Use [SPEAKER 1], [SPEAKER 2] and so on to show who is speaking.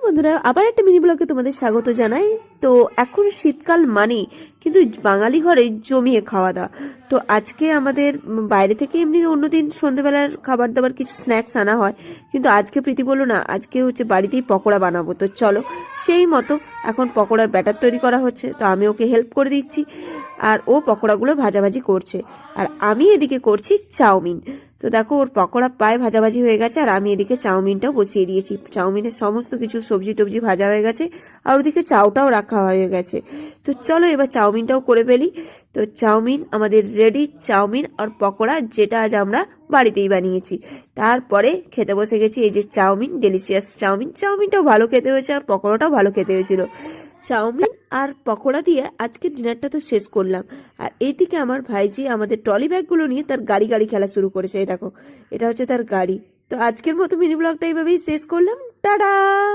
[SPEAKER 1] বন্ধুরা, আবার একটা মিনি ব্লগে তোমাদের স্বাগত জানাই। তো এখন শীতকাল মানে কিন্তু বাঙালি ঘরে জমিয়ে খাওয়া দাওয়া। তো আজকে আমাদের বাইরে থেকে এমনি অন্যদিন সন্ধ্যেবেলার খাবার দাবার কিছু স্ন্যাক্স আনা হয়, কিন্তু আজকে প্রীতি বললো না, আজকে হচ্ছে বাড়িতেই পকোড়া বানাবো। তো চলো সেই মতো এখন পকোড়ার ব্যাটার তৈরি করা হচ্ছে। তো আমি ওকে হেল্প করে দিচ্ছি, আর ও পকোড়াগুলো ভাজাভাজি করছে, আর আমি এদিকে করছি চাউমিন। তো দেখো, ওর পকোড়া প্রায় ভাজাভাজি হয়ে গেছে, আর আমি এদিকে চাউমিনটাও বসিয়ে দিয়েছি। চাউমিনের সমস্ত কিছু সবজি টবজি ভাজা হয়ে গেছে, আর ওদিকে চাউটাও রাখা হয়ে গেছে। তো চলো এবার চাউমিনটাও করে ফেলি। তো চাউমিন আমাদের রেডি, চাউমিন আর পকোড়া, যেটা আজ আমরা বাড়িতেই বানিয়েছি। তারপরে খেতে বসে গেছি। এই যে চাউমিন, ডেলিশিয়াস চাউমিন। চাউমিনটাও ভালো খেতে হয়েছে, আর পকোড়াটাও ভালো খেতে হয়েছিল। চাউমিন আর পকোড়া দিয়ে আজকে ডিনারটা তো শেষ করলাম। আর এইদিকে আমার ভাইজি আমাদের ট্রলি ব্যাগগুলো নিয়ে তার গাড়ি গাড়ি খেলা শুরু করেছে। এই দেখো, এটা হচ্ছে তার গাড়ি। তো আজকের মতো মিনি ব্লগটা এইভাবেই শেষ করলাম। টাটা।